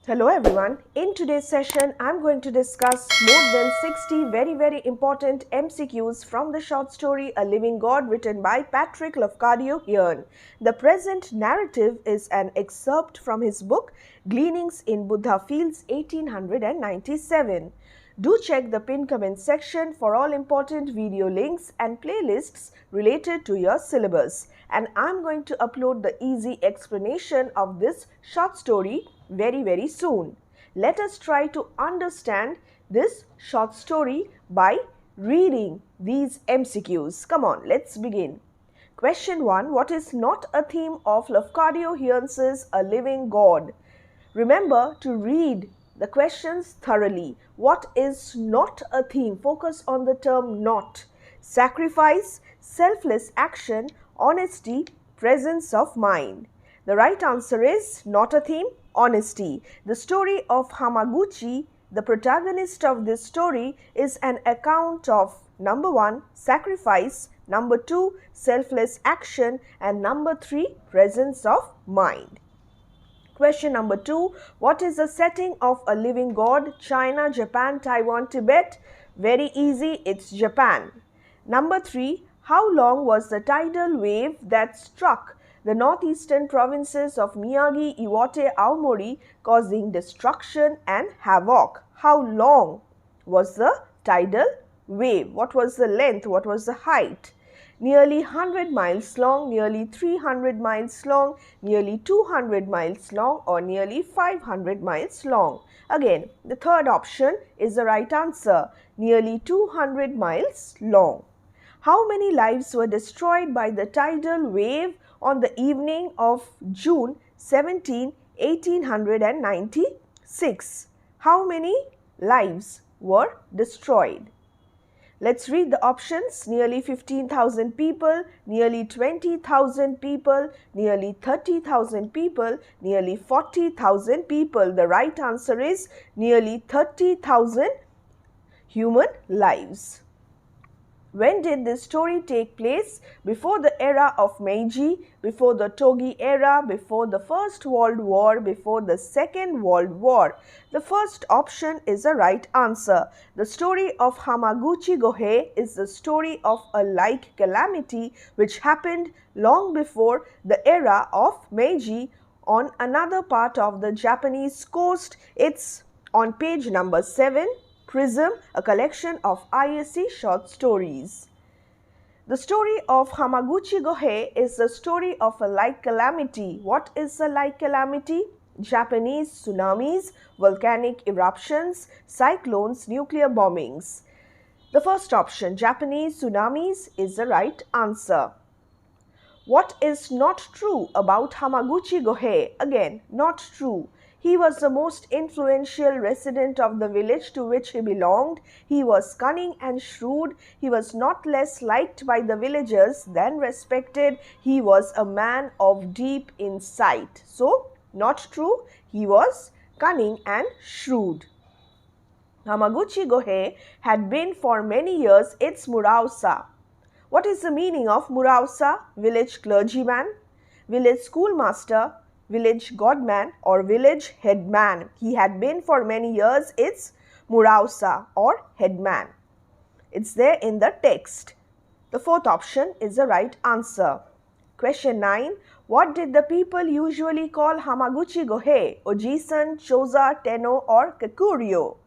Hello everyone. In today's session, I'm going to discuss more than 60 very important MCQs from the short story A Living God written by Patrick LAFCADIO HEARN. The present narrative is an excerpt from his book Gleanings in Buddha Fields 1897. Do check the pinned comment section for all important video links and playlists related to your syllabus. And I'm going to upload the easy explanation of this short story very soon. Let us try to understand this short story by reading these MCQs. Come on, let's begin. Question 1. What is not a theme of LAFCADIO HEARN's A Living God? Remember to read the questions thoroughly. What is not a theme? Focus on the term not. Sacrifice, selfless action, honesty, presence of mind. The right answer is not a theme, honesty. The story of Hamaguchi, the protagonist of this story, is an account of number 1, sacrifice, number 2, selfless action, and number 3, presence of mind. Question number 2. What is the setting of A Living God? China, Japan, Taiwan, Tibet? Very easy, it's Japan. Number 3. How long was the tidal wave that struck the northeastern provinces of Miyagi, Iwate, Aomori, causing destruction and havoc? How long was the tidal wave? What was the length? What was the height? Nearly 100 miles long, nearly 300 miles long, nearly 200 miles long, or nearly 500 miles long. Again, the third option is the right answer, nearly 200 miles long. How many lives were destroyed by the tidal wave on the evening of June 17, 1896? How many lives were destroyed? Let's read the options. Nearly 15,000 people, nearly 20,000 people, nearly 30,000 people, nearly 40,000 people. The right answer is nearly 30,000 human lives. When did this story take place? Before the era of Meiji, before the Togi era, before the First World War, before the Second World War? The first option is the right answer. The story of Hamaguchi Gohei is the story of a like calamity which happened long before the era of Meiji on another part of the Japanese coast. It's on page number 7. Prism, a collection of ISC short stories. The story of Hamaguchi Gohei is the story of a like calamity. What is a like calamity? Japanese tsunamis, volcanic eruptions, cyclones, nuclear bombings. The first option, Japanese tsunamis, is the right answer. What is not true about Hamaguchi Gohei? Again, not true. He was the most influential resident of the village to which he belonged. He was cunning and shrewd. He was not less liked by the villagers than respected. He was a man of deep insight. So, not true. He was cunning and shrewd. Hamaguchi Gohei had been for many years its Murausa. What is the meaning of Murausa? Village clergyman, village schoolmaster, village godman, or village headman. He had been for many years its Murausa or headman. It's there in the text. The fourth option is the right answer. Question 9. What did the people usually call Hamaguchi Gohei? Ojisan, Choza, Tenno, or Kakuryo?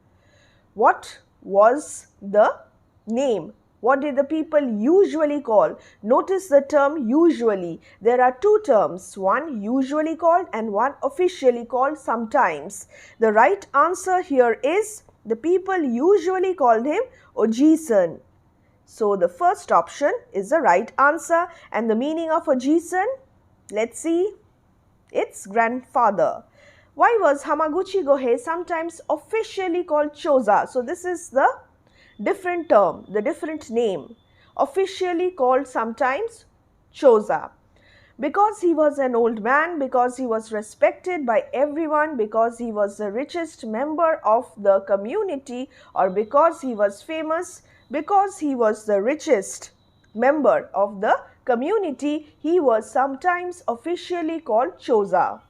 What was the name? What did the people usually call? Notice the term usually. There are two terms, one usually called and one officially called sometimes. The right answer here is the people usually called him Ojisan. So the first option is the right answer. And the meaning of Ojisan? Let's see. It's grandfather. Why was Hamaguchi Gohei sometimes officially called Choza? So this is the different term, the different name. Officially called sometimes Choza. Because he was an old man, because he was respected by everyone, because he was the richest member of the community, or because he was famous, because he was the richest member of the community, he was sometimes officially called Choza.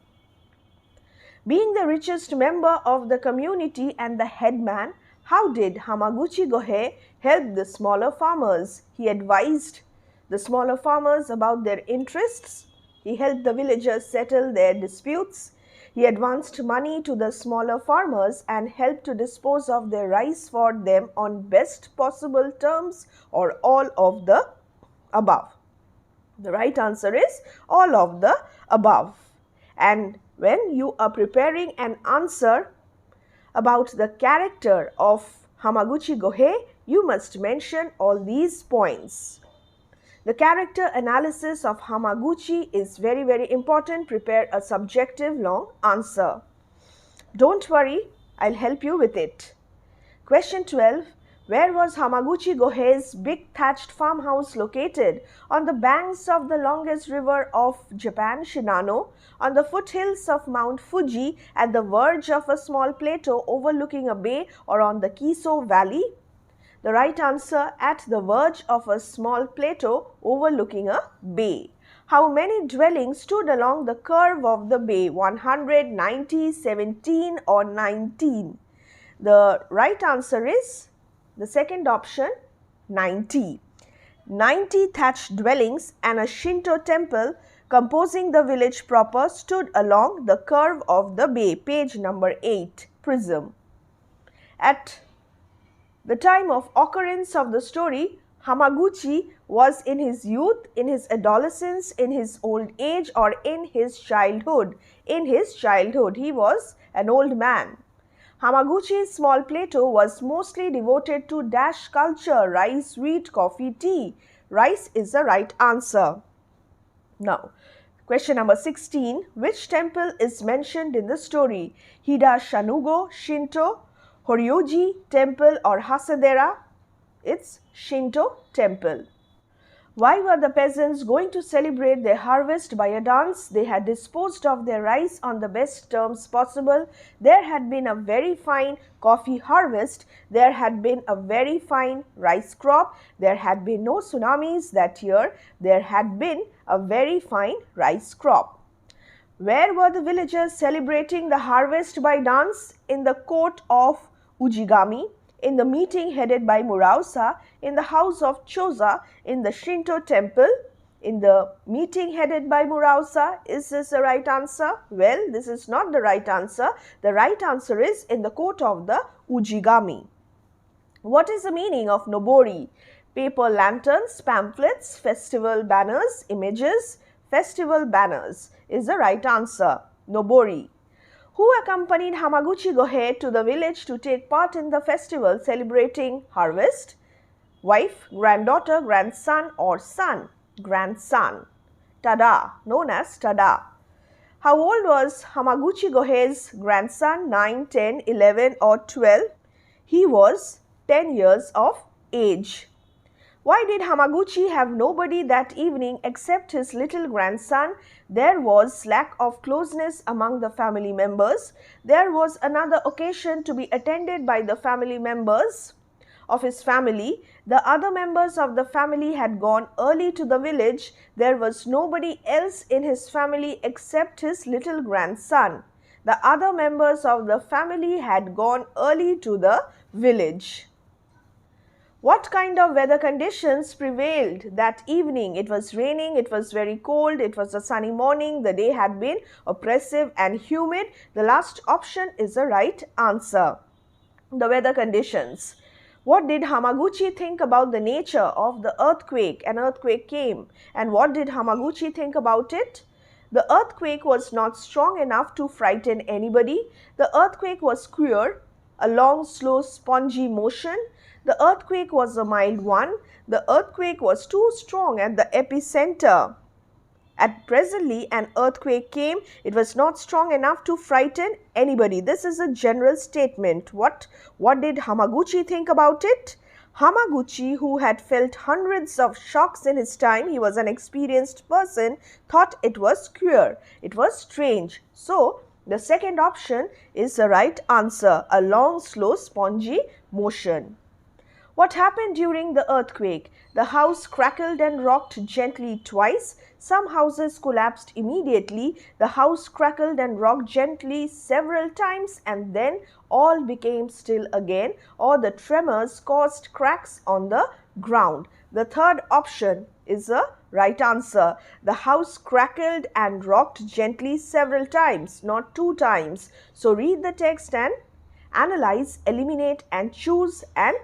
Being the richest member of the community and the headman, how did Hamaguchi Gohei help the smaller farmers? He advised the smaller farmers about their interests. He helped the villagers settle their disputes. He advanced money to the smaller farmers and helped to dispose of their rice for them on best possible terms, or all of the above. The right answer is all of the above. And when you are preparing an answer about the character of Hamaguchi Gohei, you must mention all these points. The character analysis of Hamaguchi is very, very important. Prepare a subjective long answer. Don't worry, I'll help you with it. Question 12. Where was Hamaguchi Gohei's big thatched farmhouse located? On the banks of the longest river of Japan, Shinano, on the foothills of Mount Fuji, at the verge of a small plateau overlooking a bay, or on the Kiso Valley? The right answer, at the verge of a small plateau overlooking a bay. How many dwellings stood along the curve of the bay? 100, 90, 17 or 19? The right answer is the second option, 90. 90 thatched dwellings and a Shinto temple composing the village proper stood along the curve of the bay. Page number 8, Prism. At the time of occurrence of the story, Hamaguchi was in his youth, in his adolescence, in his old age, or in his childhood. In his childhood, he was an old man. Hamaguchi's small plateau was mostly devoted to dash culture, rice, wheat, coffee, tea. Rice is the right answer. Now, question number 16. Which temple is mentioned in the story? Hida Shanugo, Shinto, Horyoji temple, or Hasedera? It's Shinto temple. Why were the peasants going to celebrate their harvest by a dance? They had disposed of their rice on the best terms possible. There had been a very fine coffee harvest. There had been a very fine rice crop. There had been no tsunamis that year. There had been a very fine rice crop. Where were the villagers celebrating the harvest by dance? In the court of Ujigami, in the meeting headed by Murausa, in the house of Choza, in the Shinto temple, in the meeting headed by Murausa. Is this the right answer? Well, this is not the right answer. The right answer is in the court of the Ujigami. What is the meaning of Nobori? Paper lanterns, pamphlets, festival banners, images. Festival banners is the right answer. Nobori. Who accompanied Hamaguchi Gohei to the village to take part in the festival celebrating harvest? Wife, granddaughter, grandson, or son? Grandson. Tada, known as Tada. How old was Hamaguchi Gohei's grandson? 9, 10, 11 or 12? He was 10 years of age. Why did Hamaguchi have nobody that evening except his little grandson? There was lack of closeness among the family members. There was another occasion to be attended by the family members of his family. The other members of the family had gone early to the village. There was nobody else in his family except his little grandson. The other members of the family had gone early to the village. What kind of weather conditions prevailed that evening? It was raining, it was very cold, it was a sunny morning, the day had been oppressive and humid. The last option is the right answer. The weather conditions. What did Hamaguchi think about the nature of the earthquake? An earthquake came. And what did Hamaguchi think about it? The earthquake was not strong enough to frighten anybody. The earthquake was queer, a long, slow, spongy motion. The earthquake was a mild one. The earthquake was too strong at the epicenter. At presently, an earthquake came. It was not strong enough to frighten anybody. This is a general statement. What did Hamaguchi think about it? Hamaguchi, who had felt hundreds of shocks in his time, he was an experienced person, thought it was queer. It was strange. So, the second option is the right answer. A long, slow, spongy motion. What happened during the earthquake? The house crackled and rocked gently twice. Some houses collapsed immediately. The house crackled and rocked gently several times, and then all became still again, or the tremors caused cracks on the ground. The third option is the right answer. The house crackled and rocked gently several times, not 2 times. So read the text and analyze, eliminate and choose and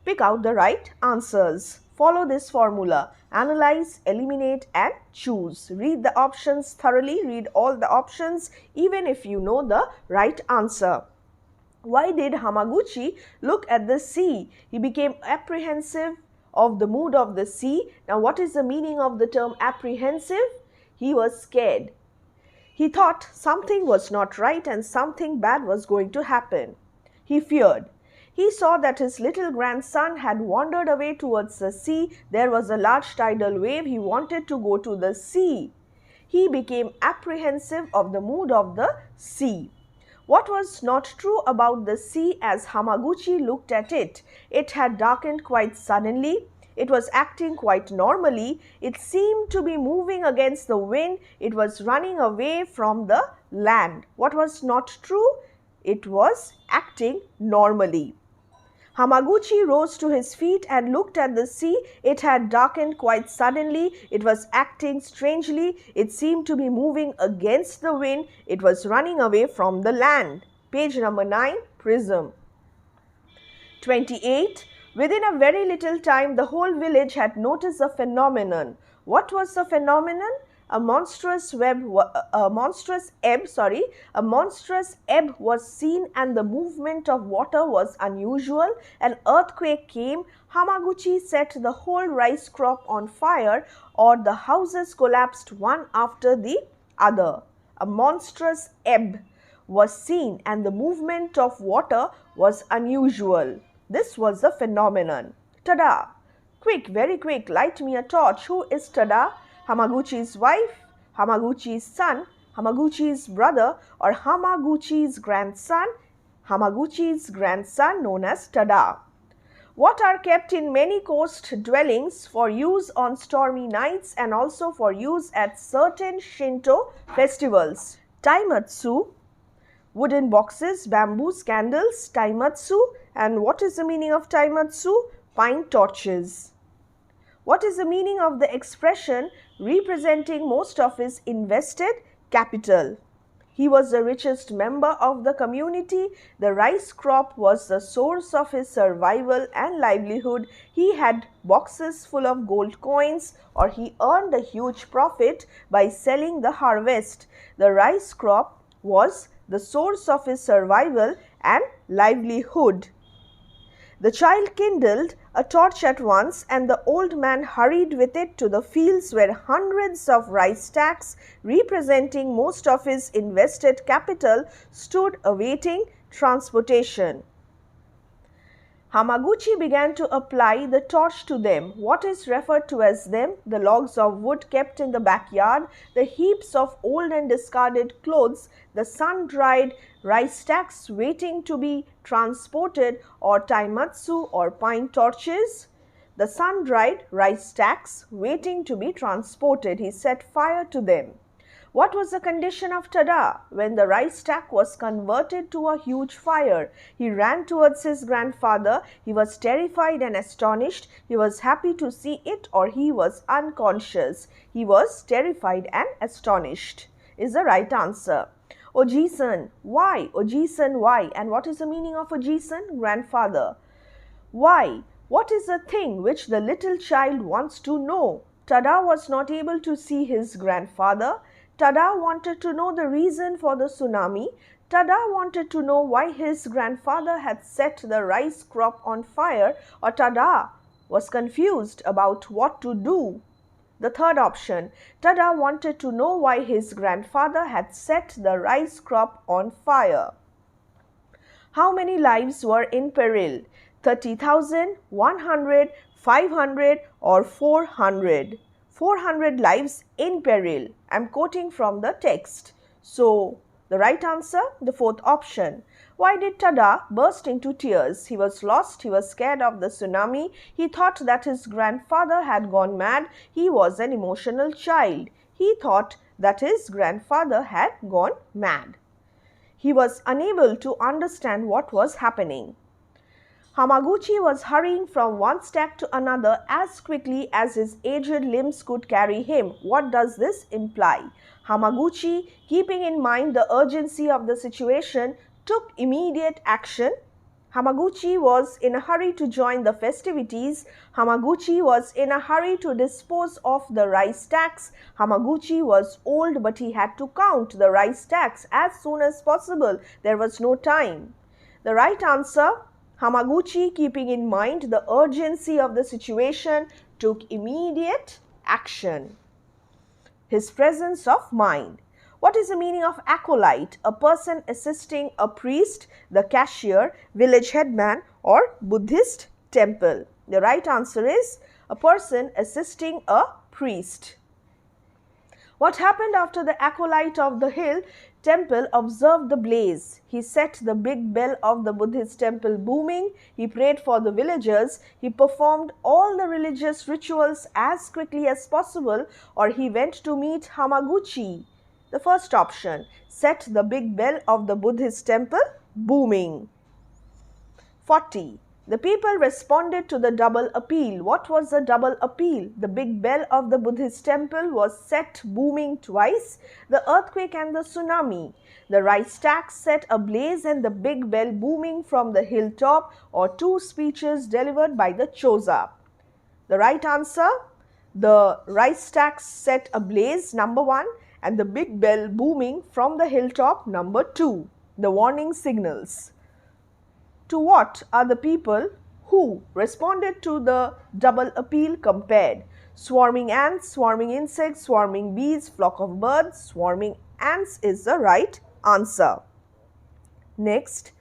pick out the right answers. Follow this formula. Analyze, eliminate and choose. Read the options thoroughly. Read all the options even if you know the right answer. Why did Hamaguchi look at the sea? He became apprehensive of the mood of the sea. Now what is the meaning of the term apprehensive? He was scared. He thought something was not right and something bad was going to happen. He feared. He saw that his little grandson had wandered away towards the sea. There was a large tidal wave. He wanted to go to the sea. He became apprehensive of the mood of the sea. What was not true about the sea as Hamaguchi looked at it? It had darkened quite suddenly. It was acting quite normally. It seemed to be moving against the wind. It was running away from the land. What was not true? It was acting normally. Hamaguchi rose to his feet and looked at the sea. It had darkened quite suddenly. It was acting strangely. It seemed to be moving against the wind. It was running away from the land. Page number 9, Prism. 28. Within a very little time, the whole village had noticed a phenomenon. What was the phenomenon? A monstrous ebb was seen and the movement of water was unusual. An earthquake came. Hamaguchi set the whole rice crop on fire, or the houses collapsed one after the other. A monstrous ebb was seen and the movement of water was unusual. This was the phenomenon. Tada! Quick, very quick, light me a torch. Who is Tada? Hamaguchi's wife, Hamaguchi's son, Hamaguchi's brother, or Hamaguchi's grandson? Hamaguchi's grandson known as Tada. What are kept in many coast dwellings for use on stormy nights and also for use at certain Shinto festivals? Taimatsu, wooden boxes, bamboos, candles, taimatsu. And what is the meaning of taimatsu? Pine torches. What is the meaning of the expression representing most of his invested capital? He was the richest member of the community. The rice crop was the source of his survival and livelihood. He had boxes full of gold coins, or he earned a huge profit by selling the harvest. The rice crop was the source of his survival and livelihood. The child kindled a torch at once, and the old man hurried with it to the fields where hundreds of rice stacks, representing most of his invested capital, stood awaiting transportation. Hamaguchi began to apply the torch to them. What is referred to as them? The logs of wood kept in the backyard, the heaps of old and discarded clothes, the sun-dried rice stacks waiting to be transported, or taimatsu or pine torches. The sun-dried rice stacks waiting to be transported. He set fire to them. What was the condition of Tada when the rice stack was converted to a huge fire? He ran towards his grandfather. He was terrified and astonished. He was happy to see it, or he was unconscious. He was terrified and astonished is the right answer. Oji-san, why? Oji-san, why? And what is the meaning of Oji-san? Grandfather. Why? What is the thing which the little child wants to know? Tada was not able to see his grandfather. Tada wanted to know the reason for the tsunami. Tada wanted to know why his grandfather had set the rice crop on fire, or Tada was confused about what to do. The third option, Tada wanted to know why his grandfather had set the rice crop on fire. How many lives were in peril? 30,000, 100, 500 or 400? 400 lives in peril. I am quoting from the text. So, The right answer, the fourth option. Why did Tada burst into tears? He was lost, he was scared of the tsunami, he thought that his grandfather had gone mad, he was an emotional child. He thought that his grandfather had gone mad. He was unable to understand what was happening. Hamaguchi was hurrying from one stack to another as quickly as his aged limbs could carry him. What does this imply? Hamaguchi, keeping in mind the urgency of the situation, took immediate action. Hamaguchi was in a hurry to join the festivities. Hamaguchi was in a hurry to dispose of the rice stacks. Hamaguchi was old, but he had to count the rice stacks as soon as possible. There was no time. The right answer, Hamaguchi, keeping in mind the urgency of the situation, took immediate action. His presence of mind. What is the meaning of acolyte? A person assisting a priest, the cashier, village headman, or Buddhist temple. The right answer is a person assisting a priest. What happened after the acolyte of the hill temple observed the blaze? He set the big bell of the Buddhist temple booming. He prayed for the villagers. He performed all the religious rituals as quickly as possible, or he went to meet Hamaguchi. The first option, set the big bell of the Buddhist temple booming. 40. The people responded to the double appeal. What was the double appeal? The big bell of the Buddhist temple was set booming twice, the earthquake and the tsunami. The rice stacks set ablaze and the big bell booming from the hilltop, or two speeches delivered by the Choza. The right answer, the rice stacks set ablaze, number 1, and the big bell booming from the hilltop, number 2. The warning signals. To what are the people who responded to the double appeal compared? Swarming ants, swarming insects, swarming bees, flock of birds. Swarming ants is the right answer. Next,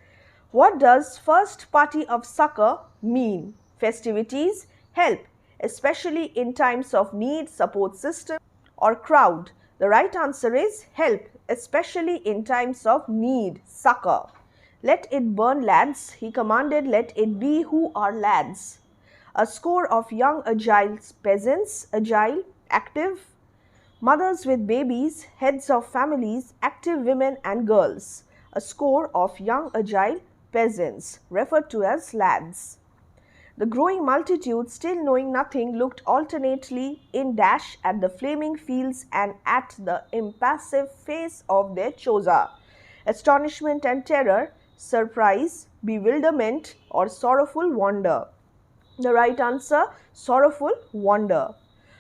what does first party of succor mean? Festivities, help, especially in times of need, support system, or crowd. The right answer is help, especially in times of need, succor. Let it burn, lads, he commanded, let it be, who are lads? A score of young agile peasants, agile, active, mothers with babies, heads of families, active women and girls. A score of young agile peasants, referred to as lads. The growing multitude, still knowing nothing, looked alternately in dash at the flaming fields and at the impassive face of their Choza. Astonishment and terror, surprise, bewilderment, or sorrowful wonder. The right answer, sorrowful wonder.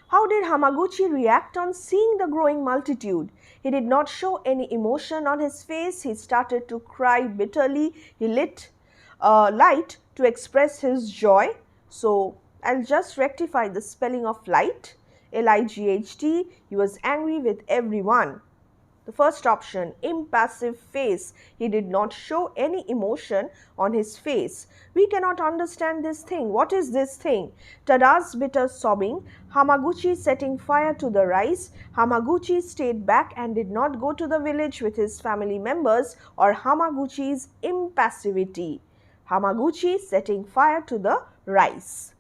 How did Hamaguchi react on seeing the growing multitude? He did not show any emotion on his face. He started to cry bitterly. He lit a light to express his joy. So, I'll just rectify the spelling of light, L-I-G-H-T. He was angry with everyone. The first option, impassive face. He did not show any emotion on his face. We cannot understand this thing. What is this thing? Tada's bitter sobbing, Hamaguchi setting fire to the rice, Hamaguchi stayed back and did not go to the village with his family members, or Hamaguchi's impassivity. Hamaguchi setting fire to the rice.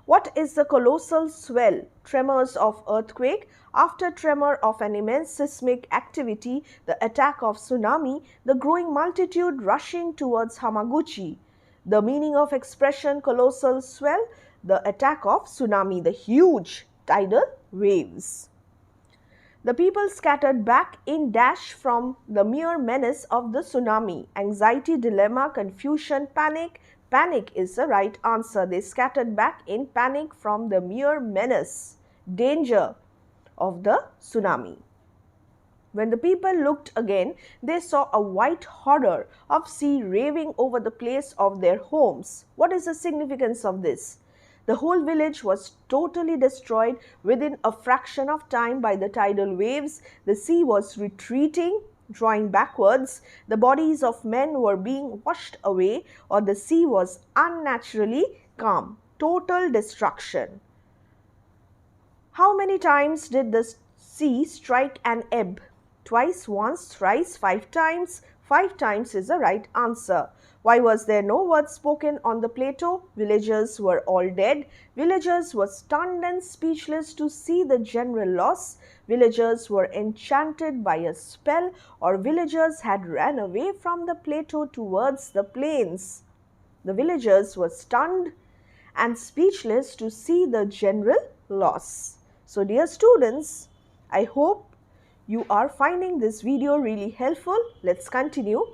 What is the colossal swell? Tremors of earthquake, after tremor of an immense seismic activity, the attack of tsunami, the growing multitude rushing towards Hamaguchi. The meaning of expression colossal swell, the attack of tsunami, the huge tidal waves. The people scattered back in dash from the mere menace of the tsunami. Anxiety, dilemma, confusion, panic. Panic is the right answer. They scattered back in panic from the mere menace, danger of the tsunami. When the people looked again, they saw a white horror of sea raving over the place of their homes. What is the significance of this? The whole village was totally destroyed within a fraction of time by the tidal waves. The sea was retreating, drawing backwards. The bodies of men were being washed away, or the sea was unnaturally calm. Total destruction. How many times did the sea strike an ebb? twice, once, thrice, 5 times. 5 times is the right answer. Why was there no word spoken on the plateau? Villagers were all dead. Villagers were stunned and speechless to see the general loss. Villagers were enchanted by a spell, or villagers had ran away from the plateau towards the plains. The villagers were stunned and speechless to see the general loss. So dear students, I hope you are finding this video really helpful. Let's continue.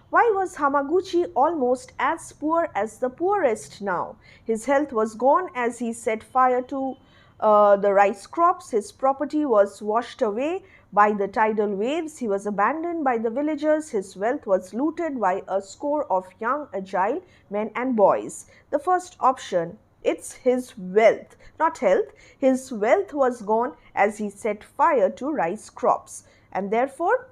Why was Hamaguchi almost as poor as the poorest now? His health was gone as he set fire to the rice crops. His property was washed away by the tidal waves. He was abandoned by the villagers. His wealth was looted by a score of young, agile men and boys. The first option, it's his wealth, not health. His wealth was gone as he set fire to rice crops, and therefore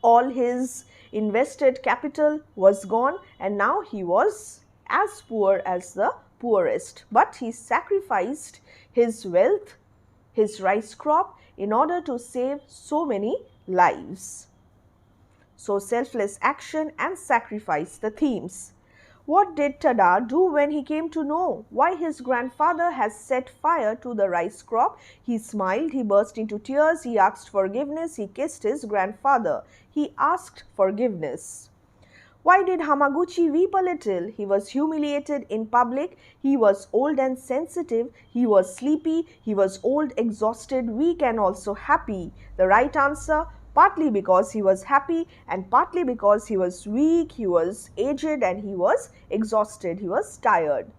all his invested capital was gone, and now he was as poor as the poorest. But he sacrificed his wealth, his rice crop, in order to save so many lives. So selfless action and sacrifice, the themes. What did Tada do when he came to know why his grandfather has set fire to the rice crop? He smiled, he burst into tears, he asked forgiveness, he kissed his grandfather. He asked forgiveness. Why did Hamaguchi weep a little? He was humiliated in public, he was old and sensitive, he was sleepy, he was old, exhausted, weak and also happy. The right answer, partly because he was happy and partly because he was weak, he was aged and he was exhausted, he was tired.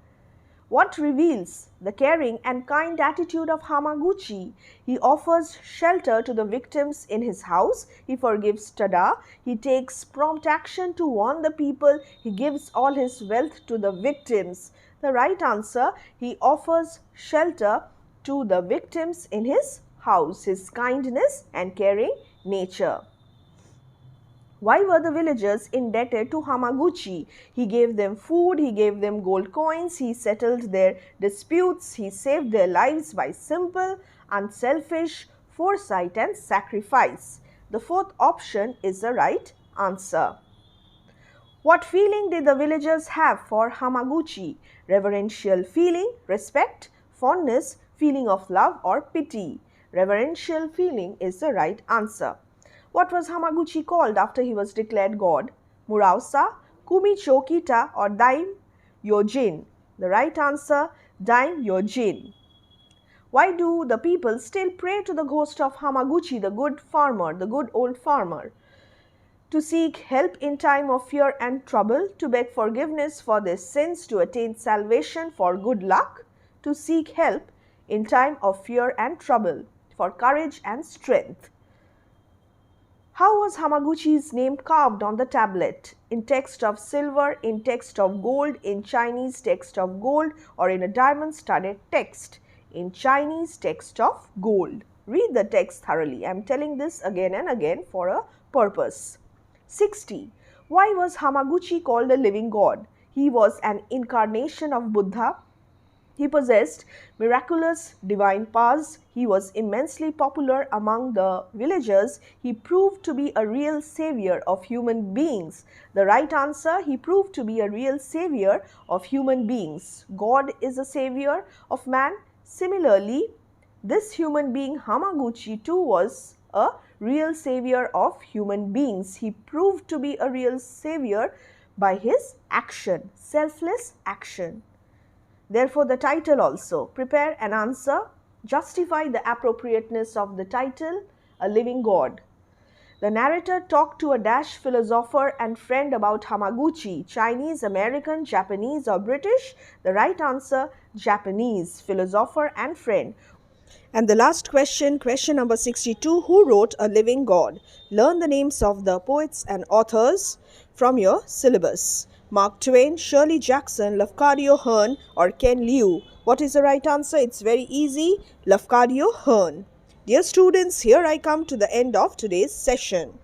What reveals the caring and kind attitude of Hamaguchi? He offers shelter to the victims in his house, he forgives Tada, he takes prompt action to warn the people, he gives all his wealth to the victims. The right answer, he offers shelter to the victims in his house, his kindness and caring nature. Why were the villagers indebted to Hamaguchi? He gave them food, he gave them gold coins, he settled their disputes, he saved their lives by simple, unselfish foresight and sacrifice. The fourth option is the right answer. What feeling did the villagers have for Hamaguchi? Reverential feeling, respect, fondness, feeling of love or pity. Reverential feeling is the right answer. What was Hamaguchi called after he was declared God? Murausa, Kumicho Kita or Daim Yojin? The right answer, Daim Yojin. Why do the people still pray to the ghost of Hamaguchi, the good farmer, the good old farmer? To seek help in time of fear and trouble, to beg forgiveness for their sins, to attain salvation, for good luck, to seek help in time of fear and trouble, for courage and strength. How was Hamaguchi's name carved on the tablet? In text of silver, in text of gold, in Chinese text of gold, or in a diamond-studded text? In Chinese text of gold. Read the text thoroughly. I am telling this again and again for a purpose. 60. Why was Hamaguchi called a living god? He was an incarnation of Buddha. He possessed miraculous divine powers. He was immensely popular among the villagers. He proved to be a real savior of human beings. The right answer, he proved to be a real savior of human beings. God is a savior of man. Similarly, this human being Hamaguchi too was a real savior of human beings. He proved to be a real savior by his action, selfless action. Therefore, the title also, prepare an answer, justify the appropriateness of the title, a living god. The narrator talked to a dash philosopher and friend about Hamaguchi, Chinese, American, Japanese or British. The right answer, Japanese, philosopher and friend. And the last question, question number 62, who wrote A Living God? Learn the names of the poets and authors from your syllabus. Mark Twain, Shirley Jackson, LAFCADIO HEARN or Ken Liu. What is the right answer? It's very easy, LAFCADIO HEARN. Dear students, here I come to the end of today's session.